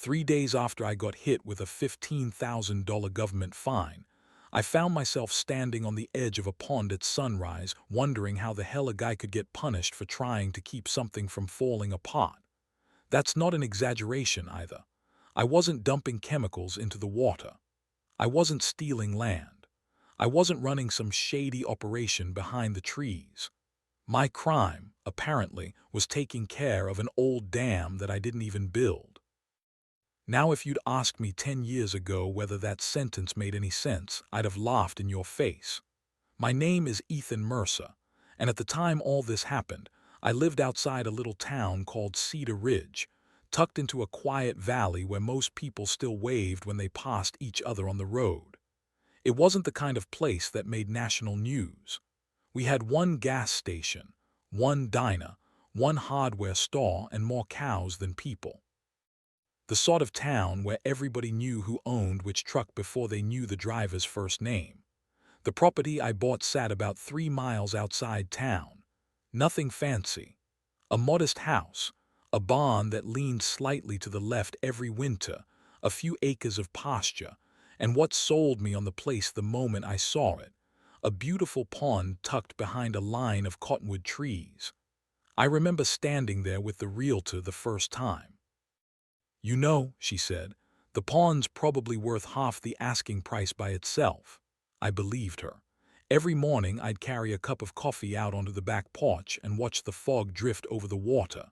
3 days after I got hit with a $15,000 government fine, I found myself standing on the edge of a pond at sunrise, wondering how the hell a guy could get punished for trying to keep something from falling apart. That's not an exaggeration either. I wasn't dumping chemicals into the water. I wasn't stealing land. I wasn't running some shady operation behind the trees. My crime, apparently, was taking care of an old dam that I didn't even build. Now, if you'd asked me 10 years ago whether that sentence made any sense, I'd have laughed in your face. My name is Ethan Mercer, and at the time all this happened, I lived outside a little town called Cedar Ridge, tucked into a quiet valley where most people still waved when they passed each other on the road. It wasn't the kind of place that made national news. We had one gas station, one diner, one hardware store, and more cows than people. The sort of town where everybody knew who owned which truck before they knew the driver's first name. The property I bought sat about 3 miles outside town. Nothing fancy. A modest house, a barn that leaned slightly to the left every winter, a few acres of pasture, and what sold me on the place the moment I saw it, a beautiful pond tucked behind a line of cottonwood trees. I remember standing there with the realtor the first time. "You know," she said, "the pond's probably worth half the asking price by itself." I believed her. Every morning I'd carry a cup of coffee out onto the back porch and watch the fog drift over the water.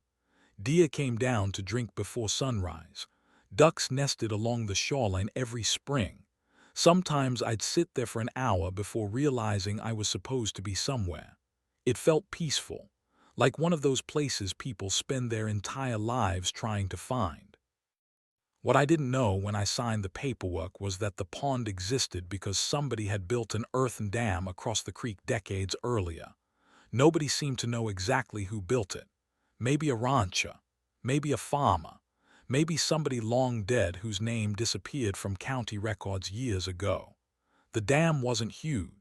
Deer came down to drink before sunrise. Ducks nested along the shoreline every spring. Sometimes I'd sit there for an hour before realizing I was supposed to be somewhere. It felt peaceful, like one of those places people spend their entire lives trying to find. What I didn't know when I signed the paperwork was that the pond existed because somebody had built an earthen dam across the creek decades earlier. Nobody seemed to know exactly who built it. Maybe a rancher, maybe a farmer, maybe somebody long dead whose name disappeared from county records years ago. The dam wasn't huge,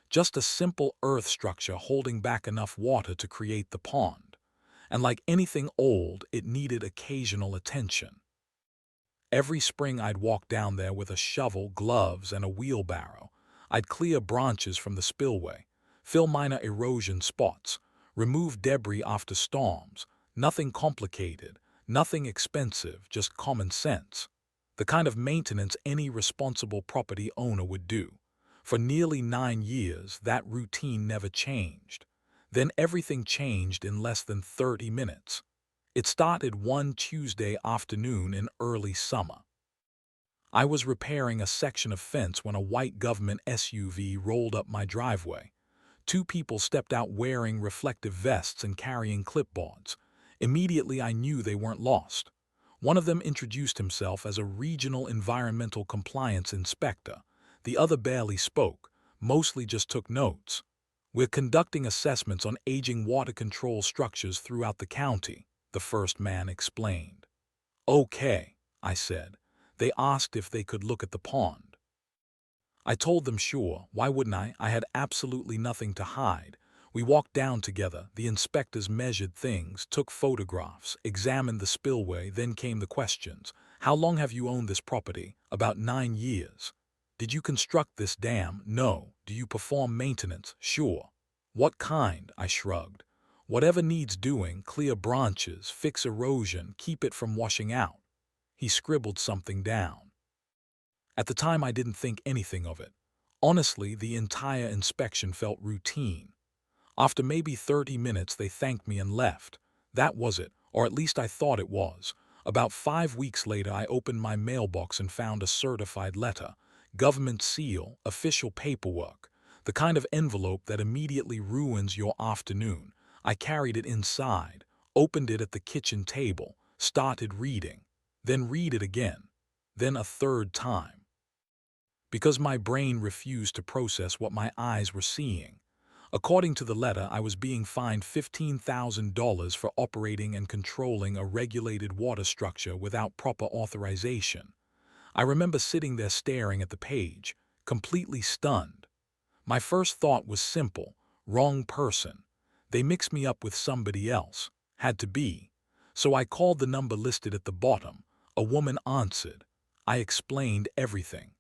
just a simple earth structure holding back enough water to create the pond. And like anything old, it needed occasional attention. Every spring I'd walk down there with a shovel, gloves, and a wheelbarrow. I'd clear branches from the spillway, fill minor erosion spots, remove debris after storms. Nothing complicated, nothing expensive, just common sense. The kind of maintenance any responsible property owner would do. For nearly 9 years, that routine never changed. Then everything changed in less than 30 minutes. It started one Tuesday afternoon in early summer. I was repairing a section of fence when a white government SUV rolled up my driveway. Two people stepped out wearing reflective vests and carrying clipboards. Immediately I knew they weren't lost. One of them introduced himself as a regional environmental compliance inspector. The other barely spoke, mostly just took notes. "We're conducting assessments on aging water control structures throughout the county," the first man explained. "Okay," I said. They asked if they could look at the pond. I told them sure, why wouldn't I? I had absolutely nothing to hide. We walked down together, the inspectors measured things, took photographs, examined the spillway, then came the questions. "How long have you owned this property?" "About 9 years." "Did you construct this dam?" "No." "Do you perform maintenance?" "Sure." "What kind?" I shrugged. "Whatever needs doing, clear branches, fix erosion, keep it from washing out." He scribbled something down. At the time I didn't think anything of it. Honestly, the entire inspection felt routine. After maybe 30 minutes they thanked me and left. That was it, or at least I thought it was. About 5 weeks later I opened my mailbox and found a certified letter. Government seal, official paperwork. The kind of envelope that immediately ruins your afternoon. I carried it inside, opened it at the kitchen table, started reading. Then read it again. Then a third time. Because my brain refused to process what my eyes were seeing. According to the letter, I was being fined $15,000 for operating and controlling a regulated water structure without proper authorization. I remember sitting there staring at the page, completely stunned. My first thought was simple: wrong person. They mixed me up with somebody else. Had to be. So I called the number listed at the bottom, A woman answered. I explained everything.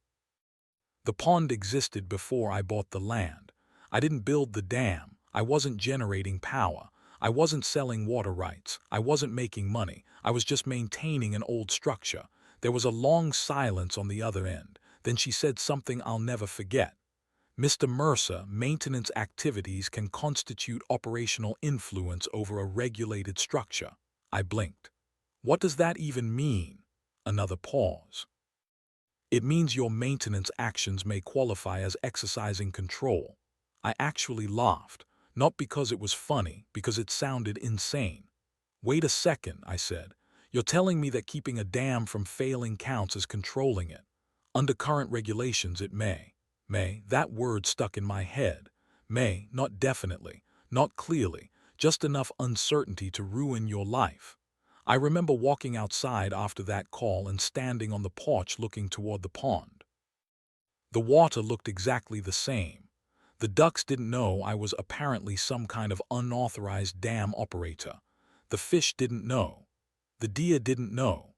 The pond existed before I bought the land. I didn't build the dam. I wasn't generating power. I wasn't selling water rights. I wasn't making money. I was just maintaining an old structure. There was a long silence on the other end. Then she said something I'll never forget. Mr. Mercer, maintenance activities can constitute operational influence over a regulated structure. I blinked. What does that even mean? Another pause. It means your maintenance actions may qualify as exercising control. I actually laughed, not because it was funny, because it sounded insane. Wait a second, I said. You're telling me that keeping a dam from failing counts as controlling it. Under current regulations, it may. That word stuck in my head. May, not definitely, not clearly, just enough uncertainty to ruin your life. I remember walking outside after that call and standing on the porch looking toward the pond. The water looked exactly the same. The ducks didn't know I was apparently some kind of unauthorized dam operator. The fish didn't know. The deer didn't know.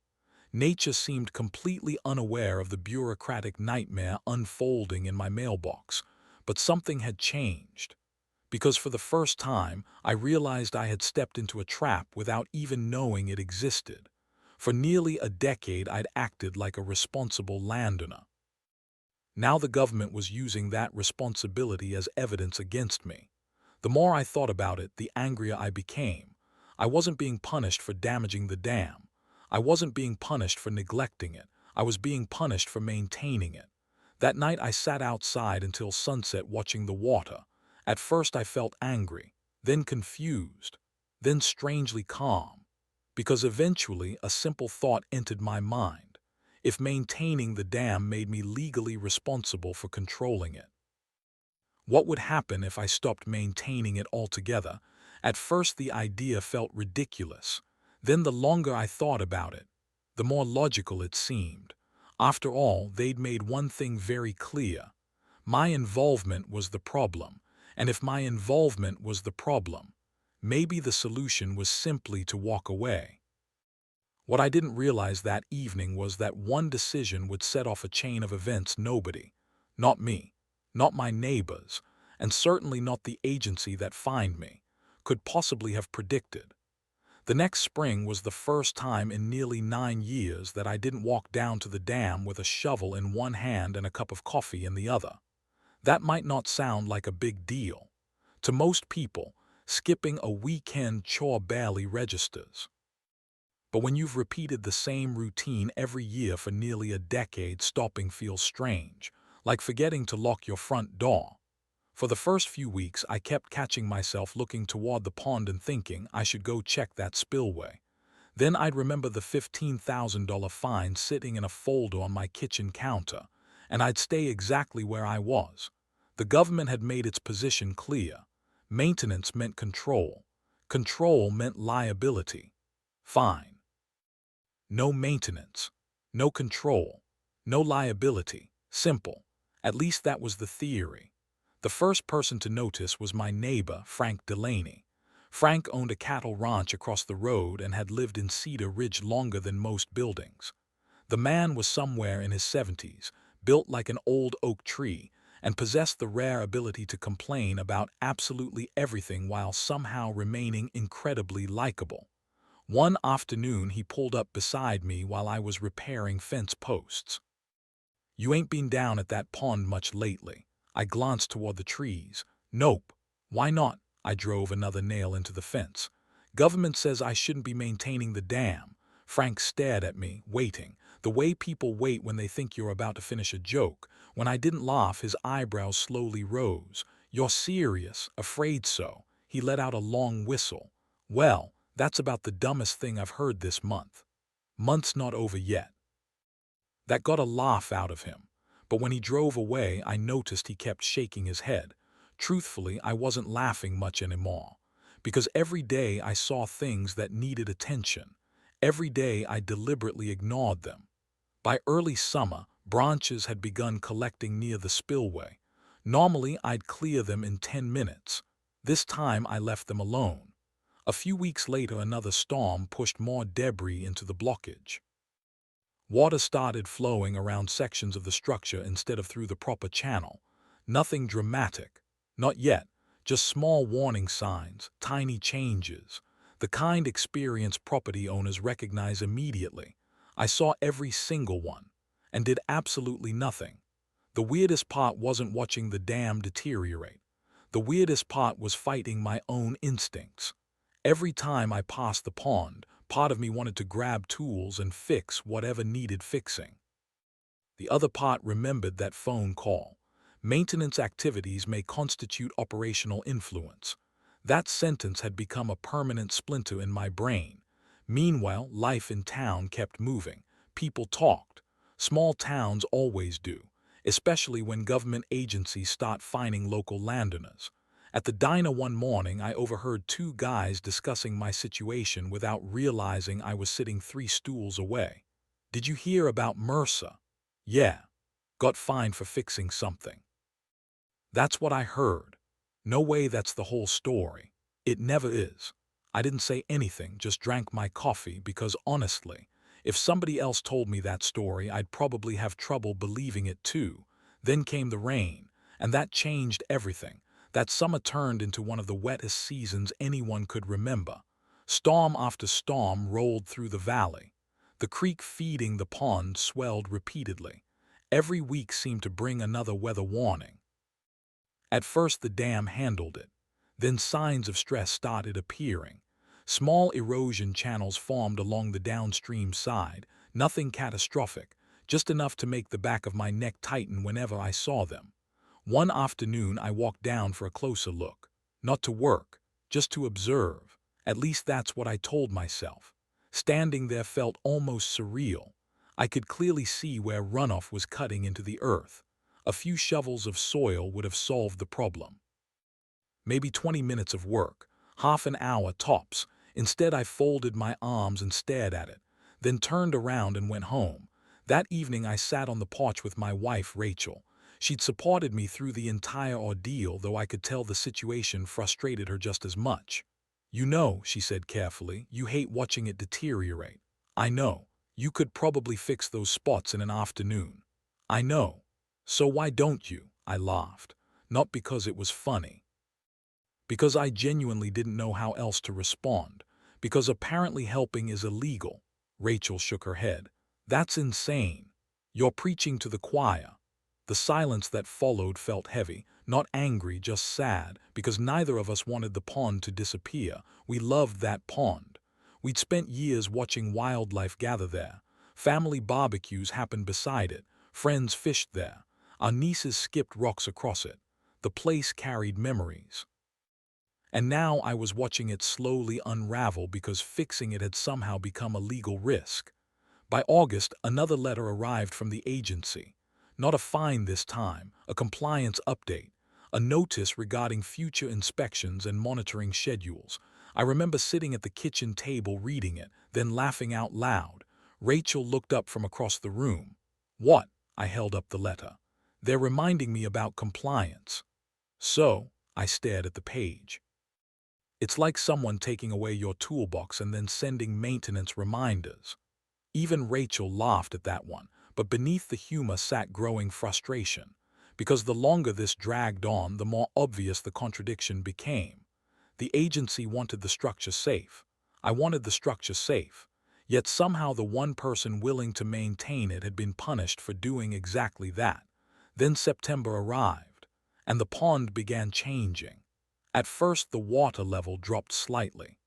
Nature seemed completely unaware of the bureaucratic nightmare unfolding in my mailbox. But something had changed. Because for the first time, I realized I had stepped into a trap without even knowing it existed. For nearly a decade, I'd acted like a responsible landowner. Now the government was using that responsibility as evidence against me. The more I thought about it, the angrier I became. I wasn't being punished for damaging the dam. I wasn't being punished for neglecting it. I was being punished for maintaining it. That night I sat outside until sunset watching the water. At first I felt angry, then confused, then strangely calm. Because eventually a simple thought entered my mind. If maintaining the dam made me legally responsible for controlling it, what would happen if I stopped maintaining it altogether? At first the idea felt ridiculous. Then the longer I thought about it, the more logical it seemed. After all, they'd made one thing very clear. My involvement was the problem. And if my involvement was the problem, maybe the solution was simply to walk away. What I didn't realize that evening was that one decision would set off a chain of events nobody, not me, not my neighbors, and certainly not the agency that fined me, could possibly have predicted. The next spring was the first time in nearly 9 years that I didn't walk down to the dam with a shovel in one hand and a cup of coffee in the other. That might not sound like a big deal. To most people, skipping a weekend chore barely registers. But when you've repeated the same routine every year for nearly a decade, stopping feels strange, like forgetting to lock your front door. For the first few weeks, I kept catching myself looking toward the pond and thinking I should go check that spillway. Then I'd remember the $15,000 fine sitting in a folder on my kitchen counter, and I'd stay exactly where I was. The government had made its position clear. Maintenance meant control. Control meant liability. Fine. No maintenance, no control, no liability. Simple. At least that was the theory. The first person to notice was my neighbor, Frank Delaney. Frank owned a cattle ranch across the road and had lived in Cedar Ridge longer than most buildings. The man was somewhere in his 70s, built like an old oak tree, and possessed the rare ability to complain about absolutely everything while somehow remaining incredibly likable. One afternoon he pulled up beside me while I was repairing fence posts. "You ain't been down at that pond much lately." I glanced toward the trees. "Nope." "Why not?" I drove another nail into the fence. "Government says I shouldn't be maintaining the dam." Frank stared at me, waiting, the way people wait when they think you're about to finish a joke. When I didn't laugh, his eyebrows slowly rose. "You're serious?" "Afraid so." He let out a long whistle. "Well, that's about the dumbest thing I've heard this month." Month's not over yet. That got a laugh out of him. But when he drove away, I noticed he kept shaking his head. Truthfully, I wasn't laughing much anymore. Because every day I saw things that needed attention. Every day I deliberately ignored them. By early summer, branches had begun collecting near the spillway. Normally, I'd clear them in 10 minutes. This time I left them alone. A few weeks later, another storm pushed more debris into the blockage. Water started flowing around sections of the structure instead of through the proper channel. Nothing dramatic. Not yet. Just small warning signs, tiny changes. The kind experienced property owners recognize immediately. I saw every single one and did absolutely nothing. The weirdest part wasn't watching the dam deteriorate. The weirdest part was fighting my own instincts. Every time I passed the pond, part of me wanted to grab tools and fix whatever needed fixing. The other part remembered that phone call. Maintenance activities may constitute operational influence. That sentence had become a permanent splinter in my brain. Meanwhile, life in town kept moving. People talked. Small towns always do, especially when government agencies start fining local landowners. At the diner one morning, I overheard two guys discussing my situation without realizing I was sitting 3 stools away. "Did you hear about Mercer?" "Yeah. Got fined for fixing something." That's what I heard. No way that's the whole story. It never is. I didn't say anything, just drank my coffee because honestly, if somebody else told me that story, I'd probably have trouble believing it too. Then came the rain, and that changed everything. That summer turned into one of the wettest seasons anyone could remember. Storm after storm rolled through the valley. The creek feeding the pond swelled repeatedly. Every week seemed to bring another weather warning. At first the dam handled it. Then signs of stress started appearing. Small erosion channels formed along the downstream side, nothing catastrophic, just enough to make the back of my neck tighten whenever I saw them. One afternoon I walked down for a closer look. Not to work, just to observe. At least that's what I told myself. Standing there felt almost surreal. I could clearly see where runoff was cutting into the earth. A few shovels of soil would have solved the problem. Maybe 20 minutes of work, half an hour tops. Instead, I folded my arms and stared at it, then turned around and went home. That evening, I sat on the porch with my wife, Rachel. She'd supported me through the entire ordeal, though I could tell the situation frustrated her just as much. "You know," she said carefully, "you hate watching it deteriorate. I know. You could probably fix those spots in an afternoon. I know. So why don't you?" I laughed. Not because it was funny. Because I genuinely didn't know how else to respond. Because apparently helping is illegal. Rachel shook her head. "That's insane. You're preaching to the choir." The silence that followed felt heavy, not angry, just sad, because neither of us wanted the pond to disappear. We loved that pond. We'd spent years watching wildlife gather there. Family barbecues happened beside it. Friends fished there. Our nieces skipped rocks across it. The place carried memories. And now I was watching it slowly unravel because fixing it had somehow become a legal risk. By August, another letter arrived from the agency. Not a fine this time, a compliance update, a notice regarding future inspections and monitoring schedules. I remember sitting at the kitchen table reading it, then laughing out loud. Rachel looked up from across the room. "What?" I held up the letter. "They're reminding me about compliance." "So?" I stared at the page. "It's like someone taking away your toolbox and then sending maintenance reminders." Even Rachel laughed at that one, but beneath the humor sat growing frustration. Because the longer this dragged on, the more obvious the contradiction became. The agency wanted the structure safe. I wanted the structure safe. Yet somehow the one person willing to maintain it had been punished for doing exactly that. Then September arrived, and the pond began changing. At first the water level dropped slightly.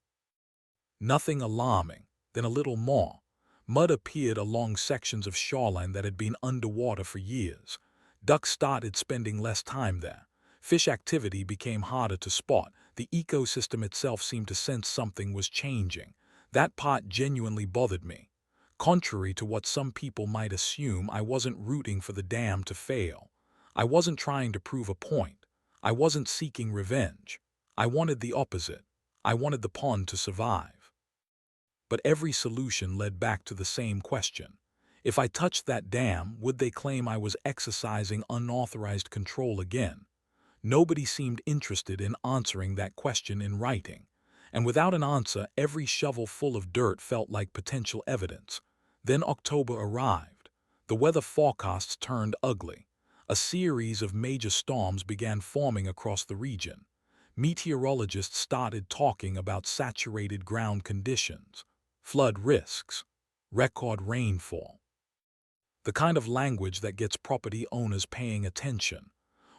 Nothing alarming, then a little more. Mud appeared along sections of shoreline that had been underwater for years. Ducks started spending less time there. Fish activity became harder to spot. The ecosystem itself seemed to sense something was changing. That part genuinely bothered me. Contrary to what some people might assume, I wasn't rooting for the dam to fail. I wasn't trying to prove a point. I wasn't seeking revenge. I wanted the opposite. I wanted the pond to survive. But every solution led back to the same question. If I touched that dam, would they claim I was exercising unauthorized control again? Nobody seemed interested in answering that question in writing. And without an answer, every shovel full of dirt felt like potential evidence. Then October arrived. The weather forecasts turned ugly. A series of major storms began forming across the region. Meteorologists started talking about saturated ground conditions, flood risks, record rainfall. The kind of language that gets property owners paying attention.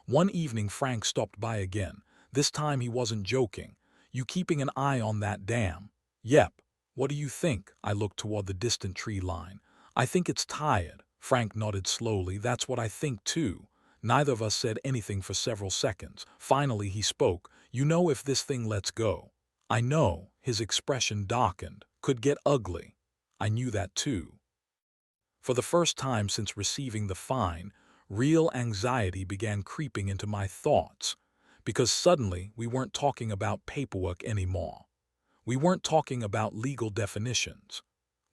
One evening Frank stopped by again. This time he wasn't joking. "You keeping an eye on that dam?" "Yep." "What do you think?" I looked toward the distant tree line. "I think it's tired." Frank nodded slowly. "That's what I think too." Neither of us said anything for several seconds. Finally he spoke. "You know, if this thing lets go." "I know." His expression darkened. "Could get ugly." I knew that too. For the first time since receiving the fine, real anxiety began creeping into my thoughts, because suddenly we weren't talking about paperwork anymore. We weren't talking about legal definitions.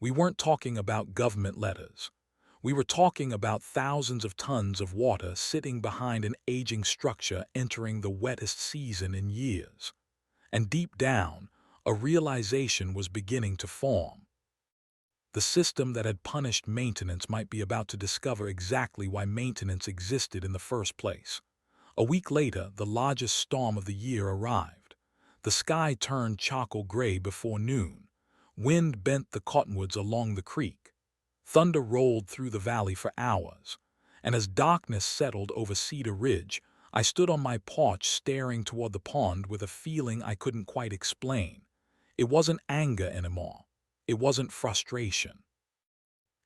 We weren't talking about government letters. We were talking about thousands of tons of water sitting behind an aging structure entering the wettest season in years. And deep down, a realization was beginning to form. The system that had punished maintenance might be about to discover exactly why maintenance existed in the first place. A week later, the largest storm of the year arrived. The sky turned charcoal gray before noon. Wind bent the cottonwoods along the creek. Thunder rolled through the valley for hours. And as darkness settled over Cedar Ridge, I stood on my porch staring toward the pond with a feeling I couldn't quite explain. It wasn't anger anymore. It wasn't frustration.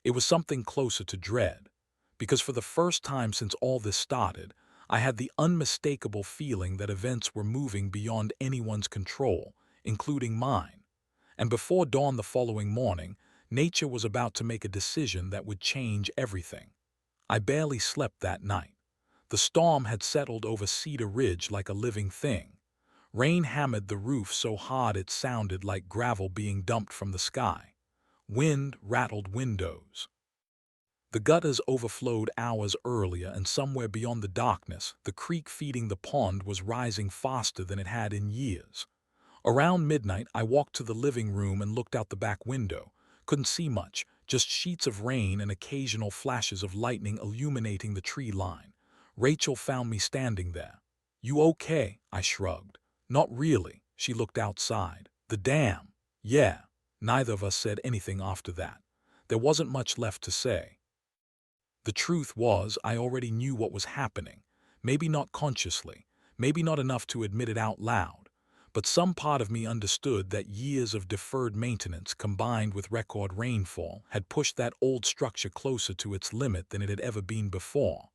It was something closer to dread, because for the first time since all this started, I had the unmistakable feeling that events were moving beyond anyone's control, including mine. And before dawn the following morning, nature was about to make a decision that would change everything. I barely slept that night. The storm had settled over Cedar Ridge like a living thing. Rain hammered the roof so hard it sounded like gravel being dumped from the sky. Wind rattled windows. The gutters overflowed hours earlier, and somewhere beyond the darkness, the creek feeding the pond was rising faster than it had in years. Around midnight, I walked to the living room and looked out the back window. Couldn't see much, just sheets of rain and occasional flashes of lightning illuminating the tree line. Rachel found me standing there. "You okay?" I shrugged. "Not really." She looked outside. "The dam." "Yeah." Neither of us said anything after that. There wasn't much left to say. The truth was, I already knew what was happening. Maybe not consciously, maybe not enough to admit it out loud, but some part of me understood that years of deferred maintenance combined with record rainfall had pushed that old structure closer to its limit than it had ever been before,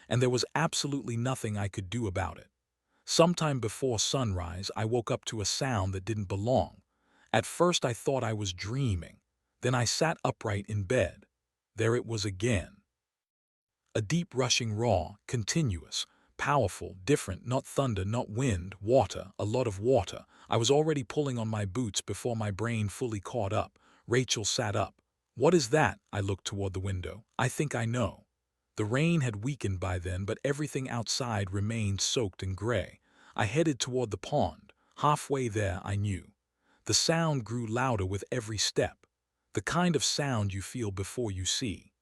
and there was absolutely nothing I could do about it. Sometime before sunrise, I woke up to a sound that didn't belong. At first I thought I was dreaming. Then I sat upright in bed. There it was again. A deep rushing roar, continuous, powerful, different, not thunder, not wind, water, a lot of water. I was already pulling on my boots before my brain fully caught up. Rachel sat up. "What is that?" I looked toward the window. "I think I know." The rain had weakened by then, but everything outside remained soaked and gray. I headed toward the pond. Halfway there, I knew. The sound grew louder with every step. The kind of sound you feel before you see.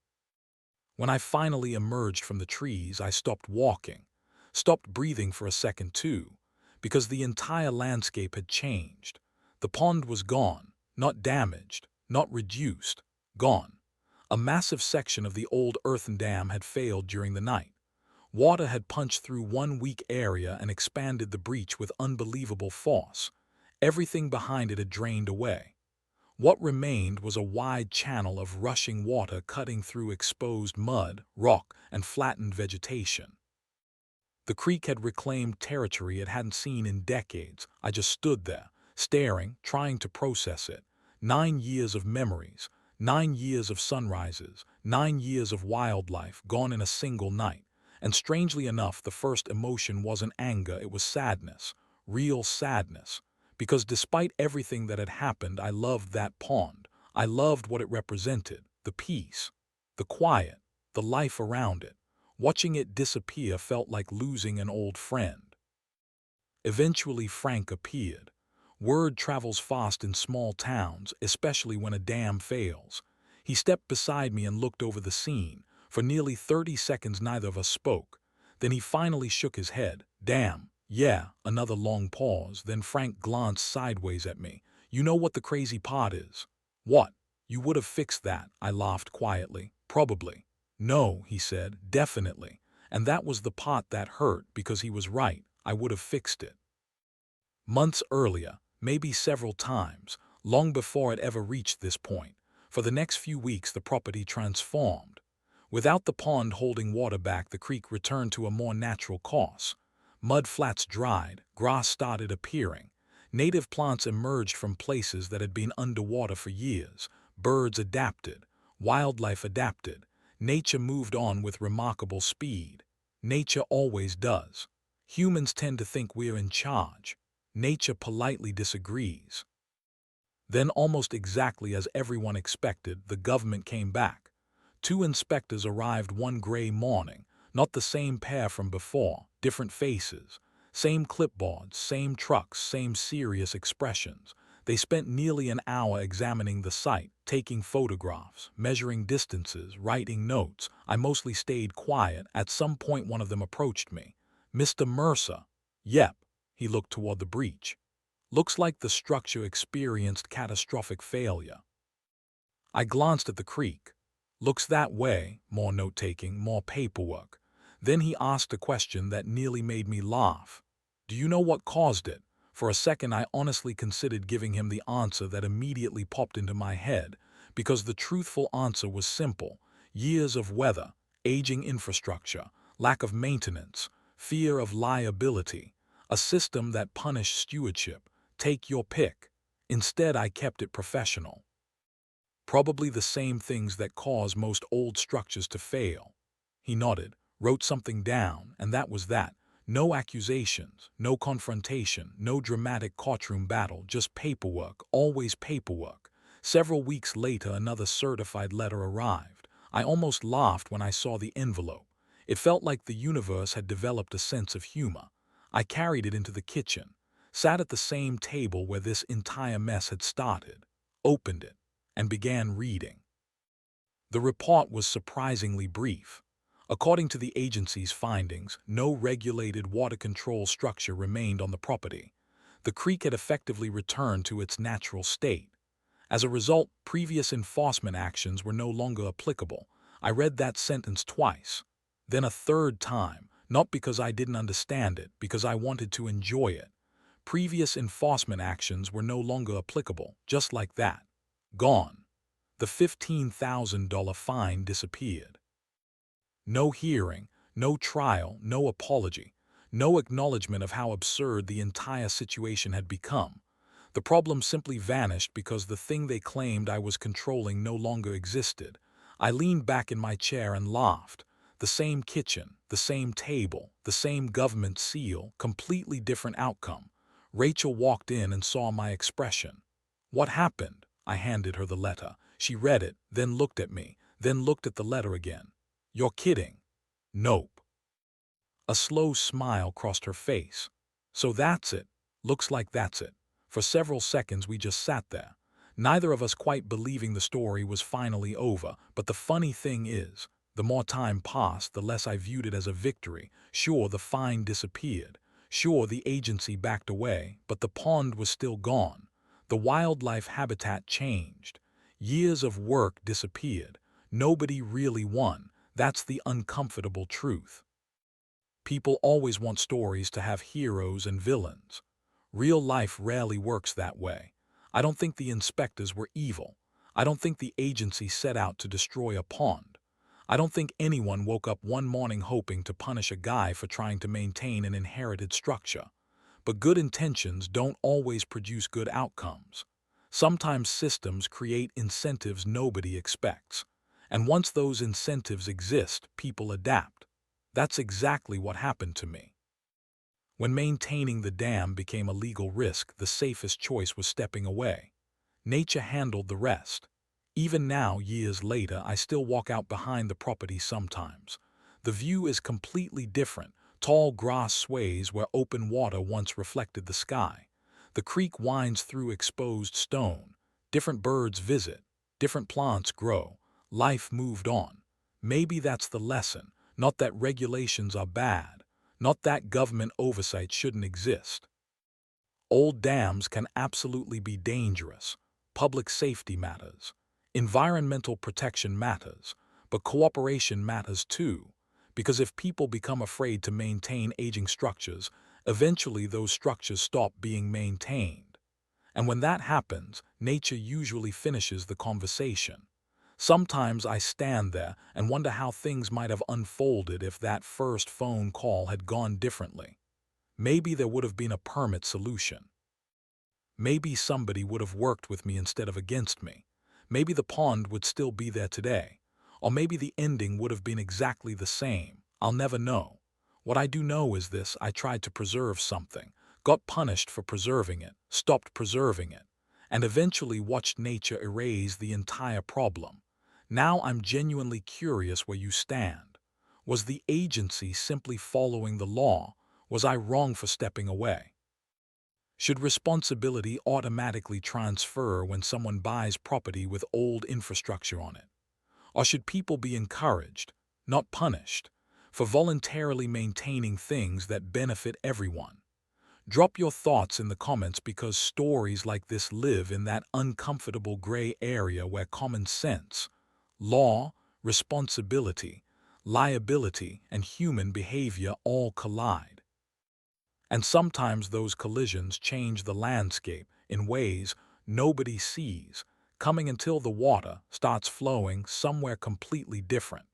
When I finally emerged from the trees, I stopped walking, stopped breathing for a second too, because the entire landscape had changed. The pond was gone, not damaged, not reduced, gone. A massive section of the old earthen dam had failed during the night. Water had punched through one weak area and expanded the breach with unbelievable force. Everything behind it had drained away. What remained was a wide channel of rushing water cutting through exposed mud, rock, and flattened vegetation. The creek had reclaimed territory it hadn't seen in decades. I just stood there, staring, trying to process it. 9 years of memories, 9 years of sunrises, 9 years of wildlife gone in a single night. And strangely enough, the first emotion wasn't anger, it was sadness. Real sadness. Because despite everything that had happened, I loved that pond. I loved what it represented, the peace, the quiet, the life around it. Watching it disappear felt like losing an old friend. Eventually Frank appeared. Word travels fast in small towns, especially when a dam fails. He stepped beside me and looked over the scene. For nearly 30 seconds neither of us spoke. Then he finally shook his head. Damn, yeah, another long pause. Then Frank glanced sideways at me. You know what the crazy part is? What? You would have fixed that, I laughed quietly. Probably. No, he said, definitely. And that was the part that hurt because he was right. I would have fixed it. Months earlier, maybe several times, long before it ever reached this point. For the next few weeks the property transformed. Without the pond holding water back, the creek returned to a more natural course. Mud flats dried, grass started appearing. Native plants emerged from places that had been underwater for years. Birds adapted. Wildlife adapted. Nature moved on with remarkable speed. Nature always does. Humans tend to think we're in charge. Nature politely disagrees. Then, almost exactly as everyone expected, the government came back. 2 inspectors arrived one gray morning, not the same pair from before, different faces. Same clipboards, same trucks, same serious expressions. They spent nearly an hour examining the site, taking photographs, measuring distances, writing notes. I mostly stayed quiet. At some point one of them approached me. Mr. Mercer. Yep. He looked toward the breach. Looks like the structure experienced catastrophic failure. I glanced at the creek. Looks that way, more note-taking, more paperwork. Then he asked a question that nearly made me laugh. Do you know what caused it? For a second I honestly considered giving him the answer that immediately popped into my head, because the truthful answer was simple. Years of weather, aging infrastructure, lack of maintenance, fear of liability, a system that punished stewardship. Take your pick. Instead I kept it professional. Probably the same things that cause most old structures to fail. He nodded, wrote something down, and that was that. No accusations, no confrontation, no dramatic courtroom battle, just paperwork, always paperwork. Several weeks later another certified letter arrived. I almost laughed when I saw the envelope. It felt like the universe had developed a sense of humor. I carried it into the kitchen, sat at the same table where this entire mess had started, opened it, and began reading. The report was surprisingly brief. According to the agency's findings, no regulated water control structure remained on the property. The creek had effectively returned to its natural state. As a result, previous enforcement actions were no longer applicable. I read that sentence twice, then a third time, not because I didn't understand it, because I wanted to enjoy it. Previous enforcement actions were no longer applicable, just like that. Gone. The $15,000 fine disappeared. No hearing, no trial, no apology, no acknowledgement of how absurd the entire situation had become. The problem simply vanished because the thing they claimed I was controlling no longer existed. I leaned back in my chair and laughed. The same kitchen, the same table, the same government seal, completely different outcome. Rachel walked in and saw my expression. What happened? I handed her the letter. She read it, then looked at me, then looked at the letter again. You're kidding. Nope. A slow smile crossed her face. So that's it. Looks like that's it. For several seconds we just sat there, neither of us quite believing the story was finally over. But the funny thing is, the more time passed, the less I viewed it as a victory. Sure, the fine disappeared. Sure, the agency backed away, but the pond was still gone. The wildlife habitat changed. Years of work disappeared. Nobody really won. That's the uncomfortable truth. People always want stories to have heroes and villains. Real life rarely works that way. I don't think the inspectors were evil. I don't think the agency set out to destroy a pond. I don't think anyone woke up one morning hoping to punish a guy for trying to maintain an inherited structure. But good intentions don't always produce good outcomes. Sometimes systems create incentives nobody expects. And once those incentives exist, people adapt. That's exactly what happened to me. When maintaining the dam became a legal risk, the safest choice was stepping away. Nature handled the rest. Even now, years later, I still walk out behind the property sometimes. The view is completely different. Tall grass sways where open water once reflected the sky. The creek winds through exposed stone. Different birds visit. Different plants grow. Life moved on. Maybe that's the lesson, not that regulations are bad, not that government oversight shouldn't exist. Old dams can absolutely be dangerous. Public safety matters. Environmental protection matters. But cooperation matters too. Because if people become afraid to maintain aging structures, eventually those structures stop being maintained. And when that happens, nature usually finishes the conversation. Sometimes I stand there and wonder how things might have unfolded if that first phone call had gone differently. Maybe there would have been a permit solution. Maybe somebody would have worked with me instead of against me. Maybe the pond would still be there today. Or maybe the ending would have been exactly the same. I'll never know. What I do know is this: I tried to preserve something, got punished for preserving it, stopped preserving it, and eventually watched nature erase the entire problem. Now I'm genuinely curious where you stand. Was the agency simply following the law? Was I wrong for stepping away? Should responsibility automatically transfer when someone buys property with old infrastructure on it? Or should people be encouraged, not punished, for voluntarily maintaining things that benefit everyone? Drop your thoughts in the comments, because stories like this live in that uncomfortable gray area where common sense, law, responsibility, liability, and human behavior all collide. And sometimes those collisions change the landscape in ways nobody sees, coming until the water starts flowing somewhere completely different.